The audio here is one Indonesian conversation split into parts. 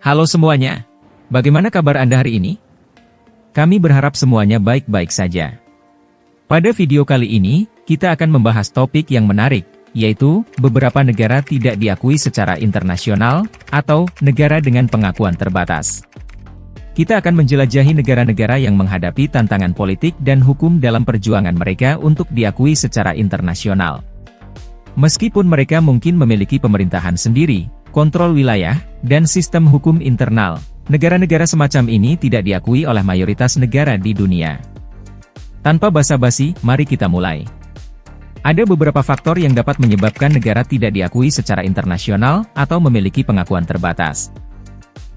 Halo semuanya, bagaimana kabar Anda hari ini? Kami berharap semuanya baik-baik saja. Pada video kali ini, kita akan membahas topik yang menarik, yaitu beberapa negara tidak diakui secara internasional, atau negara dengan pengakuan terbatas. Kita akan menjelajahi negara-negara yang menghadapi tantangan politik dan hukum dalam perjuangan mereka untuk diakui secara internasional. Meskipun mereka mungkin memiliki pemerintahan sendiri, kontrol wilayah, dan sistem hukum internal, negara-negara semacam ini tidak diakui oleh mayoritas negara di dunia. Tanpa basa-basi, mari kita mulai. Ada beberapa faktor yang dapat menyebabkan negara tidak diakui secara internasional atau memiliki pengakuan terbatas.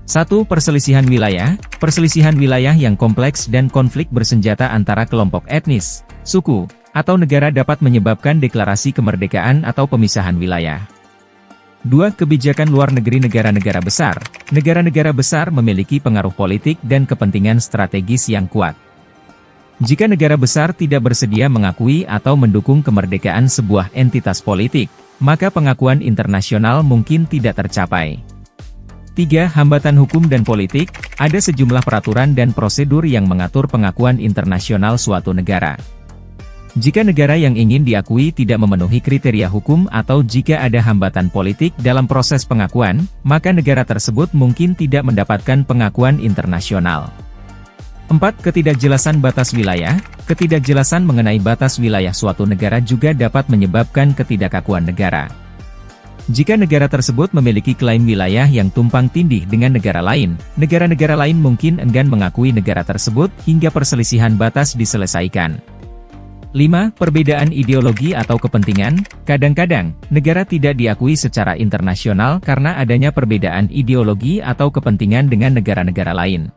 1. Perselisihan wilayah. Perselisihan wilayah yang kompleks dan konflik bersenjata antara kelompok etnis, suku, atau negara dapat menyebabkan deklarasi kemerdekaan atau pemisahan wilayah. 2. Kebijakan luar negeri negara-negara besar. Negara-negara besar memiliki pengaruh politik dan kepentingan strategis yang kuat. Jika negara besar tidak bersedia mengakui atau mendukung kemerdekaan sebuah entitas politik, maka pengakuan internasional mungkin tidak tercapai. 3. Hambatan hukum dan politik. Ada sejumlah peraturan dan prosedur yang mengatur pengakuan internasional suatu negara. Jika negara yang ingin diakui tidak memenuhi kriteria hukum atau jika ada hambatan politik dalam proses pengakuan, maka negara tersebut mungkin tidak mendapatkan pengakuan internasional. 4. Ketidakjelasan batas wilayah. Ketidakjelasan mengenai batas wilayah suatu negara juga dapat menyebabkan ketidakakuan negara. Jika negara tersebut memiliki klaim wilayah yang tumpang tindih dengan negara lain, negara-negara lain mungkin enggan mengakui negara tersebut hingga perselisihan batas diselesaikan. 5. Perbedaan ideologi atau kepentingan. Kadang-kadang, negara tidak diakui secara internasional karena adanya perbedaan ideologi atau kepentingan dengan negara-negara lain.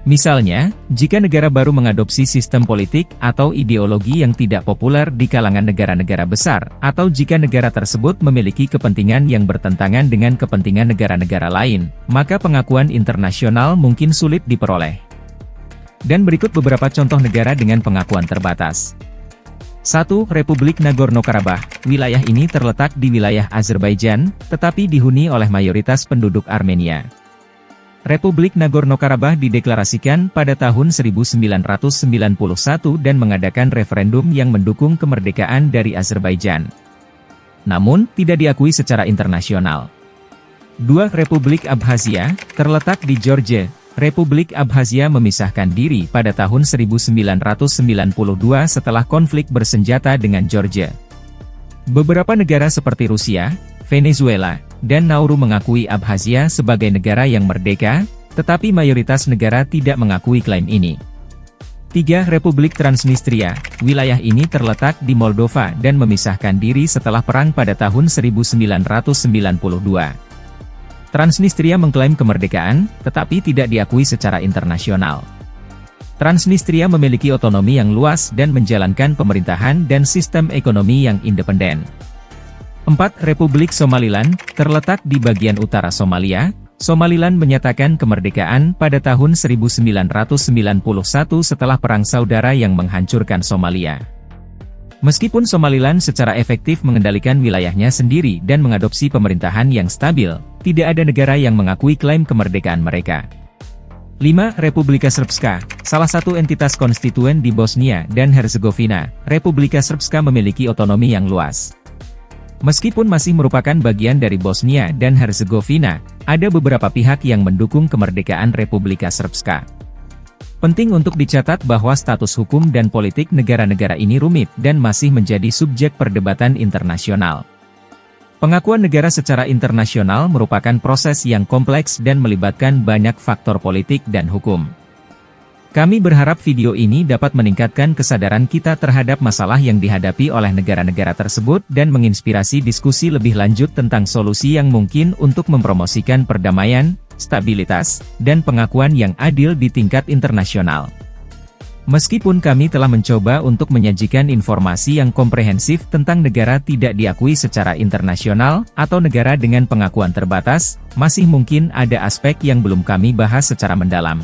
Misalnya, jika negara baru mengadopsi sistem politik atau ideologi yang tidak populer di kalangan negara-negara besar, atau jika negara tersebut memiliki kepentingan yang bertentangan dengan kepentingan negara-negara lain, maka pengakuan internasional mungkin sulit diperoleh. Dan berikut beberapa contoh negara dengan pengakuan terbatas. 1. Republik Nagorno-Karabakh. Wilayah ini terletak di wilayah Azerbaijan, tetapi dihuni oleh mayoritas penduduk Armenia. Republik Nagorno-Karabakh dideklarasikan pada tahun 1991 dan mengadakan referendum yang mendukung kemerdekaan dari Azerbaijan. Namun, tidak diakui secara internasional. 2. Republik Abkhazia, terletak di Georgia. Republik Abkhazia memisahkan diri pada tahun 1992 setelah konflik bersenjata dengan Georgia. Beberapa negara seperti Rusia, Venezuela, dan Nauru mengakui Abkhazia sebagai negara yang merdeka, tetapi mayoritas negara tidak mengakui klaim ini. 3. Republik Transnistria. Wilayah ini terletak di Moldova dan memisahkan diri setelah perang pada tahun 1992. Transnistria mengklaim kemerdekaan, tetapi tidak diakui secara internasional. Transnistria memiliki otonomi yang luas dan menjalankan pemerintahan dan sistem ekonomi yang independen. 4. Republik Somaliland, terletak di bagian utara Somalia. Somaliland menyatakan kemerdekaan pada tahun 1991 setelah Perang Saudara yang menghancurkan Somalia. Meskipun Somaliland secara efektif mengendalikan wilayahnya sendiri dan mengadopsi pemerintahan yang stabil, tidak ada negara yang mengakui klaim kemerdekaan mereka. 5. Republika Srpska, salah satu entitas konstituen di Bosnia dan Herzegovina, Republika Srpska memiliki otonomi yang luas. Meskipun masih merupakan bagian dari Bosnia dan Herzegovina, ada beberapa pihak yang mendukung kemerdekaan Republika Srpska. Penting untuk dicatat bahwa status hukum dan politik negara-negara ini rumit dan masih menjadi subjek perdebatan internasional. Pengakuan negara secara internasional merupakan proses yang kompleks dan melibatkan banyak faktor politik dan hukum. Kami berharap video ini dapat meningkatkan kesadaran kita terhadap masalah yang dihadapi oleh negara-negara tersebut dan menginspirasi diskusi lebih lanjut tentang solusi yang mungkin untuk mempromosikan perdamaian, stabilitas, dan pengakuan yang adil di tingkat internasional. Meskipun kami telah mencoba untuk menyajikan informasi yang komprehensif tentang negara tidak diakui secara internasional atau negara dengan pengakuan terbatas, masih mungkin ada aspek yang belum kami bahas secara mendalam.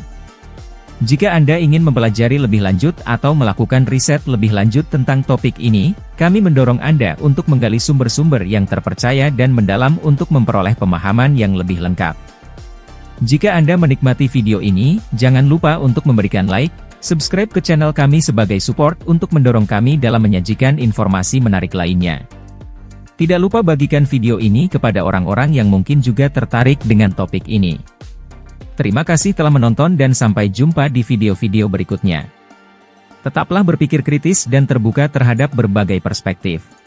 Jika Anda ingin mempelajari lebih lanjut atau melakukan riset lebih lanjut tentang topik ini, kami mendorong Anda untuk menggali sumber-sumber yang terpercaya dan mendalam untuk memperoleh pemahaman yang lebih lengkap. Jika Anda menikmati video ini, jangan lupa untuk memberikan like, subscribe ke channel kami sebagai support untuk mendorong kami dalam menyajikan informasi menarik lainnya. Tidak lupa bagikan video ini kepada orang-orang yang mungkin juga tertarik dengan topik ini. Terima kasih telah menonton dan sampai jumpa di video-video berikutnya. Tetaplah berpikir kritis dan terbuka terhadap berbagai perspektif.